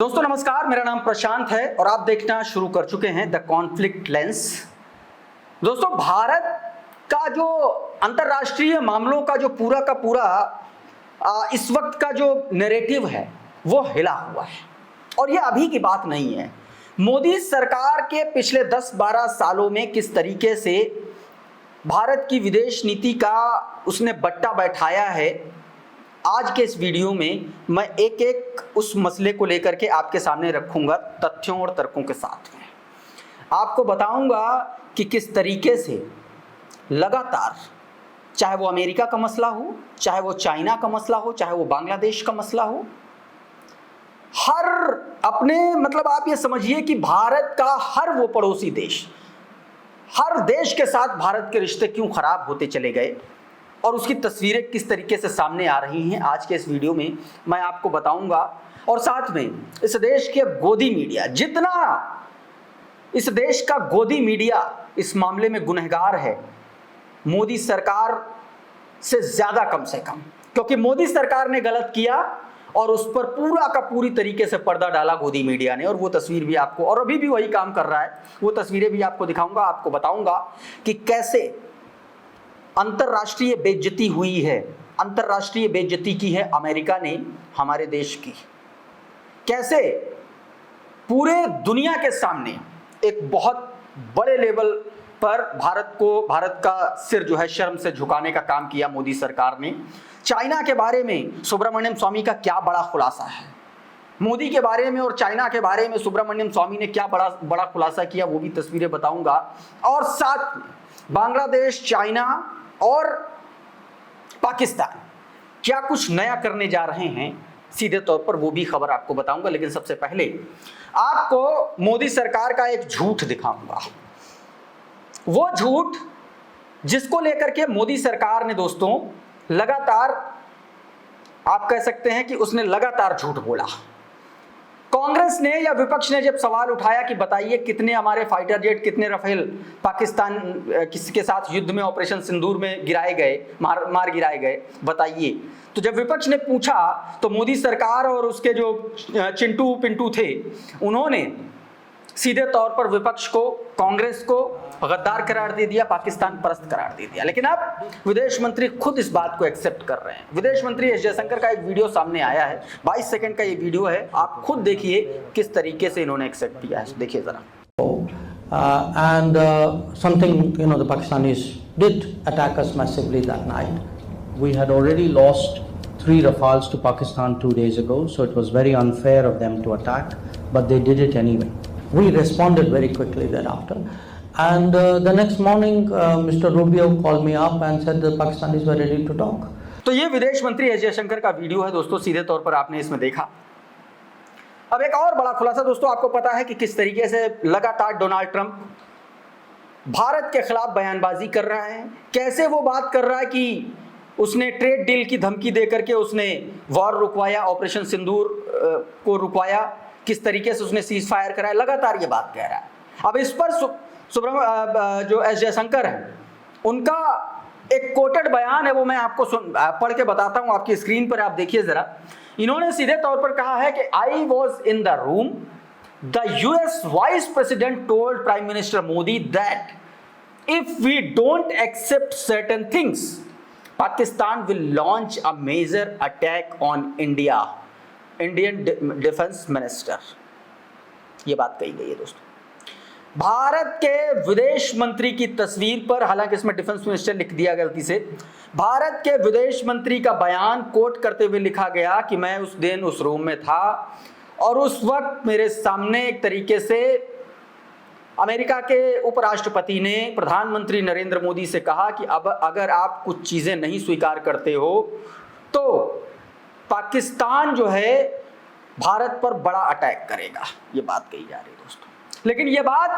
दोस्तों नमस्कार, मेरा नाम प्रशांत है और आप देखना शुरू कर चुके हैं द कॉन्फ्लिक्ट लेंस। दोस्तों, भारत का जो अंतरराष्ट्रीय मामलों का जो पूरा का पूरा इस वक्त का जो नैरेटिव है वो हिला हुआ है और ये अभी की बात नहीं है। मोदी सरकार के पिछले 10-12 सालों में किस तरीके से भारत की विदेश नीति का उसने बट्टा बैठाया है, आज के इस वीडियो में मैं एक एक उस मसले को लेकर के आपके सामने रखूंगा, तथ्यों और तर्कों के साथ में आपको बताऊंगा कि किस तरीके से लगातार, चाहे वो अमेरिका का मसला हो, चाहे वो चाइना का मसला हो, चाहे वो बांग्लादेश का मसला हो, हर अपने मतलब आप ये समझिए कि भारत का हर वो पड़ोसी देश, हर देश के साथ भारत के रिश्ते क्यों खराब होते चले गए और उसकी तस्वीरें किस तरीके से सामने आ रही हैं, आज के इस वीडियो में मैं आपको बताऊंगा। और साथ में इस देश के गोदी मीडिया, जितना इस देश का गोदी मीडिया इस मामले में गुनहगार है, मोदी सरकार से ज्यादा कम से कम, क्योंकि मोदी सरकार ने गलत किया और उस पर पूरा का पूरी तरीके से पर्दा डाला गोदी मीडिया ने। और वो तस्वीर भी आपको, और अभी भी वही काम कर रहा है, वो तस्वीरें भी आपको दिखाऊंगा, आपको बताऊंगा कि कैसे अंतरराष्ट्रीय बेइज्जती हुई है, अंतरराष्ट्रीय बेइज्जती की है अमेरिका ने हमारे देश की। कैसे पूरे दुनिया के सामने एक बहुत बड़े लेवल पर भारत का सिर जो है शर्म से झुकाने का काम किया मोदी सरकार ने। चाइना के बारे में सुब्रमण्यम स्वामी का क्या बड़ा खुलासा है, मोदी के बारे में और चाइना के बारे में सुब्रमण्यम स्वामी ने क्या बड़ा खुलासा किया, वो भी तस्वीरें बताऊंगा। और साथ में बांग्लादेश, चाइना और पाकिस्तान क्या कुछ नया करने जा रहे हैं सीधे तौर पर, वो भी खबर आपको बताऊंगा। लेकिन सबसे पहले आपको मोदी सरकार का एक झूठ दिखाऊंगा, वो झूठ जिसको लेकर के मोदी सरकार ने दोस्तों लगातार, आप कह सकते हैं कि उसने लगातार झूठ बोला। कांग्रेस ने या विपक्ष ने जब सवाल उठाया कि बताइए कितने हमारे फाइटर जेट, कितने राफेल पाकिस्तान किसके साथ युद्ध में ऑपरेशन सिंदूर में गिराए गए, मार गिराए गए, बताइए। तो जब विपक्ष ने पूछा तो मोदी सरकार और उसके जो चिंटू पिंटू थे, उन्होंने सीधे तौर पर विपक्ष को, कांग्रेस को गद्दार करार दे दिया, पाकिस्तान परस्त करार दे दिया। लेकिन अब विदेश मंत्री खुद इस बात को एक्सेप्ट कर रहे हैं। विदेश मंत्री एस जयशंकर का एक वीडियो सामने आया है, 22 सेकंड का ये वीडियो है, आप खुद देखिए किस तरीके से इन्होंने एक्सेप्ट किया है, देखिए जरा। Something, the Pakistanis did attack us massively that night. We had already lost 3 Rafales to Pakistan 2 days ago, so it was very unfair of them to attack, but they did it anyway. We responded very quickly thereafter. And the next morning, Mr. Rubio called me up and said the Pakistanis were ready to talk. तो ये विदेश मंत्री S Jaishankar का video है दोस्तों, सीधे तौर पर आपने इसमें देखा। अब एक और बड़ा खुलासा दोस्तों, आपको पता है कि किस तरीके से लगातार डोनाल्ड ट्रंप भारत के खिलाफ बयानबाजी कर रहा है, कैसे वो बात कर रहा है कि उसने ट्रेड डील की धमकी देकर के उसने वॉर रुकवाया, ऑपरेशन सिंदूर को रुकवाया, किस तरीके से उसने सीज फायर कराया, लगातार ये बात कह रहा है। अब इस पर जो एस जयशंकर है, उनका एक कोटेड बयान है, वो मैं आपको पढ़ के बताता हूं, आपकी स्क्रीन पर आप देखिए जरा। इन्होंने सीधे तौर पर कहा है कि I was in the room, the US vice president told prime minister Modi that if we don't accept certain things Pakistan will launch a major attack on India, Indian defence minister. ये बात कही गई है दोस्तों। भारत के विदेश मंत्री की तस्वीर पर, हालांकि इसमें डिफेंस मिनिस्टर लिख दिया गलती से, भारत के विदेश मंत्री का बयान कोट करते हुए लिखा गया कि मैं उस दिन उस रूम में था और उस वक्त मेरे सामने एक तरीके से अमेरिका के उपराष्ट्रपति ने प्रधानमंत्री नरेंद्र मोदी से कहा कि अब अगर आप कुछ चीजें नहीं स्वीकार करते हो तो पाकिस्तान जो है भारत पर बड़ा अटैक करेगा। ये बात कही जा रही है दोस्तों, लेकिन ये बात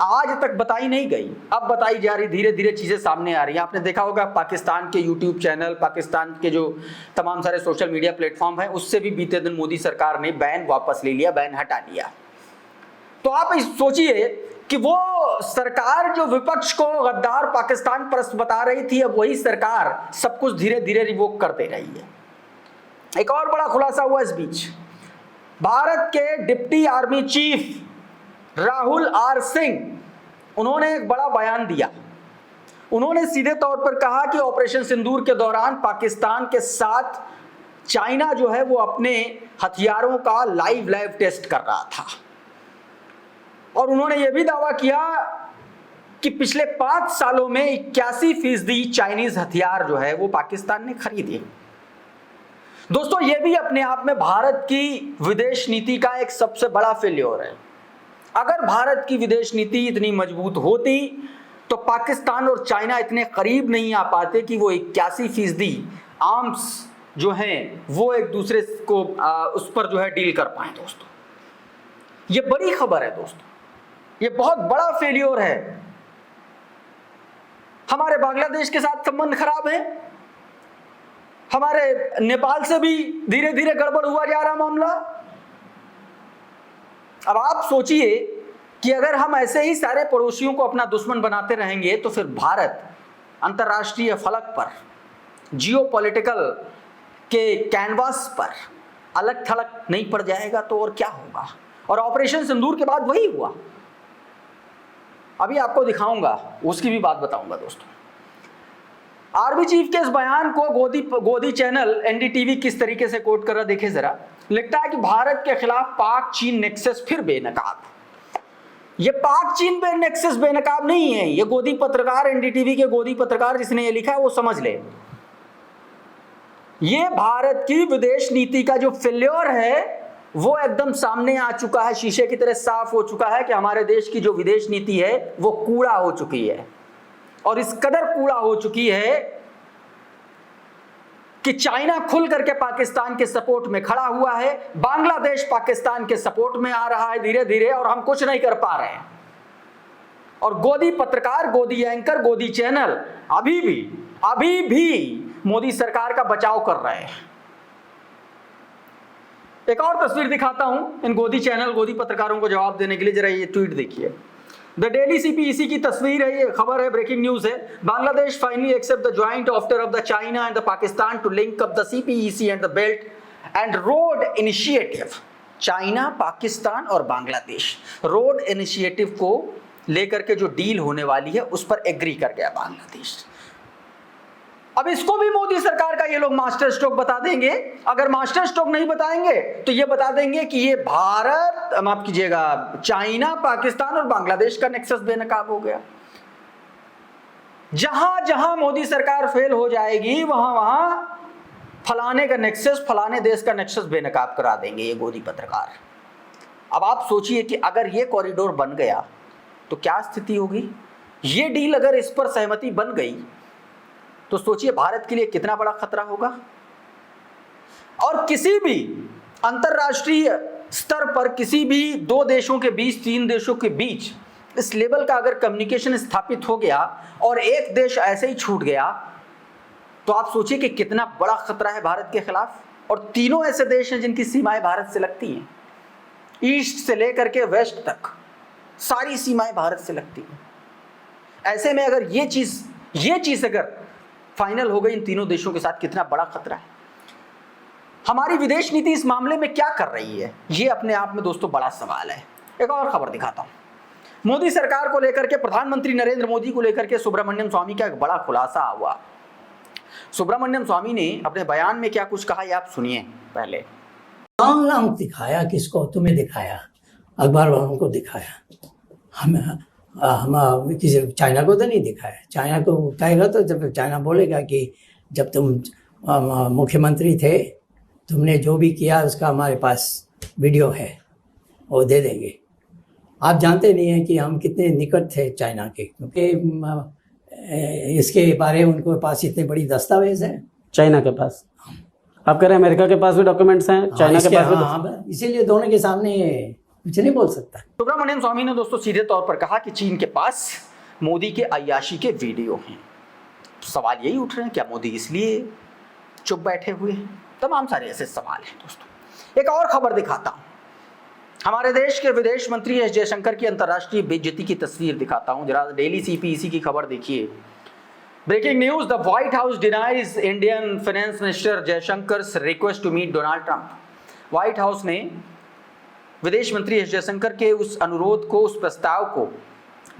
आज तक बताई नहीं गई, अब बताई जा रही, धीरे धीरे चीजें सामने आ रही हैं। आपने देखा होगा पाकिस्तान के यूट्यूब चैनल, पाकिस्तान के जो तमाम सारे सोशल मीडिया प्लेटफॉर्म हैं, उससे भी बीते दिन मोदी सरकार ने बैन वापस ले लिया, बैन हटा लिया। तो आप सोचिए कि वो सरकार जो विपक्ष को गद्दार पाकिस्तान परस्त बता रही थी, अब वही सरकार सब कुछ धीरे धीरे रिवोक करते रही है। एक और बड़ा खुलासा हुआ इस बीच, भारत के deputy army chief Rahul R Singh, उन्होंने एक बड़ा बयान दिया। उन्होंने सीधे तौर पर कहा कि ऑपरेशन सिंदूर के दौरान पाकिस्तान के साथ चाइना जो है वो अपने हथियारों का लाइव टेस्ट कर रहा था। और उन्होंने यह भी दावा किया कि पिछले 5 सालों में 81% चाइनीज हथियार जो है वो पाकिस्तान ने खरीदे। दोस्तों, यह भी अपने आप में भारत की विदेश नीति का एक सबसे बड़ा फेल्योर है। अगर भारत की विदेश नीति इतनी मजबूत होती तो पाकिस्तान और चाइना इतने करीब नहीं आ पाते कि वो 81% आर्म्स जो हैं वो एक दूसरे को उस पर जो है डील कर पाए। दोस्तों, ये बड़ी खबर है। दोस्तों, ये बहुत बड़ा फेल्योर है। हमारे बांग्लादेश के साथ संबंध खराब है, हमारे नेपाल से भी धीरे धीरे गड़बड़ हुआ जा रहा मामला। अब आप सोचिए कि अगर हम ऐसे ही सारे पड़ोसियों को अपना दुश्मन बनाते रहेंगे तो फिर भारत अंतर्राष्ट्रीय फलक पर, जियोपॉलिटिकल के कैनवास पर अलग थलग नहीं पड़ जाएगा तो और क्या होगा। और ऑपरेशन सिंदूर के बाद वही हुआ। अभी आपको दिखाऊंगा, उसकी भी बात बताऊंगा। दोस्तों, आर्मी चीफ के इस बयान को गोदी चैनल एनडीटीवी किस तरीके से कोट कर रहा, देखे जरा। लिखता है कि भारत के खिलाफ पाक चीन नेक्सस फिर बेनकाब। ये पाक चीन पे नेक्सस बेनकाब नहीं है। ये गोदी पत्रकार, एनडीटीवी के गोदी पत्रकार जिसने ये लिखा है वो समझ ले। ये भारत की विदेश नीति का जो फेल्योर है वो एकदम सामने आ चुका है, शीशे की तरह साफ हो चुका है कि हमारे देश की जो विदेश नीति है वो कूड़ा हो चुकी है। और इस कदर कूड़ा हो चुकी है कि चाइना खुल करके पाकिस्तान के सपोर्ट में खड़ा हुआ है, बांग्लादेश पाकिस्तान के सपोर्ट में आ रहा है धीरे धीरे, और हम कुछ नहीं कर पा रहे हैं। और गोदी पत्रकार, गोदी एंकर, गोदी चैनल अभी भी मोदी सरकार का बचाव कर रहे हैं। एक और तस्वीर दिखाता हूं इन गोदी चैनल, गोदी पत्रकारों को जवाब देने के लिए। जरा ये ट्वीट देखिए। द डेली सीपीईसी की तस्वीर है, ये खबर है, ब्रेकिंग न्यूज है। Bangladesh finally accept the joint offer of the China and the Pakistan to link up the CPEC and the belt and road initiative. China, Pakistan और बांग्लादेश रोड इनिशिएटिव को लेकर के जो डील होने वाली है उस पर एग्री कर गया बांग्लादेश। अब इसको भी मोदी सरकार का ये लोग मास्टर स्ट्रोक बता देंगे। अगर मास्टर स्ट्रोक नहीं बताएंगे तो ये बता देंगे कि ये भारत, माफ कीजिएगा, चाइना, पाकिस्तान और बांग्लादेश का नेक्सस बेनकाब हो गया। जहां जहां मोदी सरकार फेल हो जाएगी वहां फलाने का नेक्सस, फलाने देश का नेक्सस बेनकाब करा देंगे ये गोदी पत्रकार। अब आप सोचिए कि अगर ये कॉरिडोर बन गया तो क्या स्थिति होगी। ये डील अगर इस पर सहमति बन गई तो सोचिए भारत के लिए कितना बड़ा खतरा होगा। और किसी भी अंतरराष्ट्रीय स्तर पर किसी भी 2 देशों के बीच, 3 देशों के बीच इस लेवल का अगर कम्युनिकेशन स्थापित हो गया और एक देश ऐसे ही छूट गया तो आप सोचिए कि कितना बड़ा खतरा है भारत के खिलाफ। और तीनों ऐसे देश हैं जिनकी सीमाएं भारत से लगती हैं, ईस्ट से लेकर के वेस्ट तक सारी सीमाएं भारत से लगती हैं। ऐसे में अगर ये चीज अगर फाइनल हो गई इन तीनों देशों के साथ, कितना बड़ा खतरा है। हमारी विदेश नीति इस मामले में क्या कर रही है, ये अपने आप में दोस्तों बड़ा सवाल है। एक और खबर दिखाता हूं। मोदी सरकार को लेकर के, प्रधानमंत्री नरेंद्र मोदी को लेकर के सुब्रमण्यम स्वामी का एक बड़ा खुलासा हुआ। सुब्रमण्यम स्वामी ने अपने बयान में क्या कुछ कहा, ये आप सुनिए पहले। नाम दिखाया किसको? तुम्हें दिखाया, अखबार वालों को दिखाया, हम किसी चाइना को तो नहीं दिखाया। चाइना को कहेगा तो जब चाइना बोलेगा कि जब तुम मुख्यमंत्री थे तुमने जो भी किया उसका हमारे पास वीडियो है, वो दे देंगे। आप जानते नहीं हैं कि हम कितने निकट थे चाइना के, क्योंकि इसके बारे में उनके पास इतने बड़ी दस्तावेज हैं। चाइना के पास, आप कह रहे हैं अमेरिका के पास भी डॉक्यूमेंट्स हैं, चाइना के पास भी। इसीलिए दोनों के सामने कुछ नहीं बोल सकता। सुब्रमण्यम स्वामी ने दोस्तों सीधे तौर पर कहा कि चीन के पास मोदी के अय्याशी के वीडियो हैं। तो सवाल यही उठ रहे हैं, क्या मोदी इसलिए चुप बैठे हुए हैं? तमाम सारे ऐसे सवाल हैं दोस्तों। एक और खबर दिखाता हूं, हमारे देश के विदेश मंत्री एस जयशंकर की अंतर्राष्ट्रीय बेइज्जती की तस्वीर दिखाता हूं। जरा डेली सीपीईसी की खबर देखिए। Breaking news, the White House denies Indian finance minister Jaishankar request to meet Donald Trump. White House ने विदेश मंत्री एस जयशंकर के उस अनुरोध को, उस प्रस्ताव को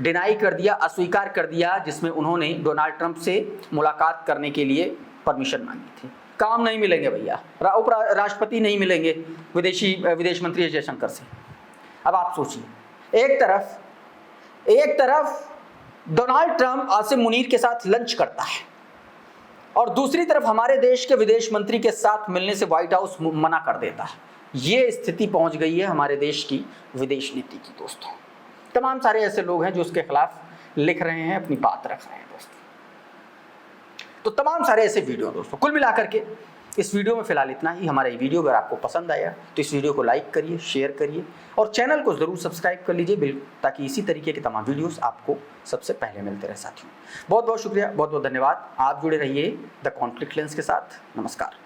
डिनाई कर दिया, अस्वीकार कर दिया, जिसमें उन्होंने डोनाल्ड ट्रंप से मुलाकात करने के लिए परमिशन मांगी थी। काम नहीं मिलेंगे भैया, उपराष्ट्रपति नहीं मिलेंगे विदेश मंत्री एस जयशंकर से। अब आप सोचिए, एक तरफ डोनाल्ड ट्रंप आसिम मुनीर के साथ लंच करता है और दूसरी तरफ हमारे देश के विदेश मंत्री के साथ मिलने से व्हाइट हाउस मना कर देता है। ये स्थिति पहुंच गई है हमारे देश की विदेश नीति की दोस्तों। तमाम सारे ऐसे लोग हैं जो उसके खिलाफ लिख रहे हैं, अपनी बात रख रहे हैं दोस्तों। तो तमाम सारे ऐसे वीडियो दोस्तों, कुल मिलाकर के इस वीडियो में फिलहाल इतना ही। हमारा ये वीडियो अगर आपको पसंद आया तो इस वीडियो को लाइक करिए, शेयर करिए और चैनल को जरूर सब्सक्राइब कर लीजिए बिल्कुल, ताकि इसी तरीके के तमाम वीडियोस आपको सबसे पहले मिलते रहे साथियों। बहुत बहुत शुक्रिया, बहुत बहुत धन्यवाद। आप जुड़े रहिए द कॉन्फ्लिक्ट लेंस के साथ। नमस्कार।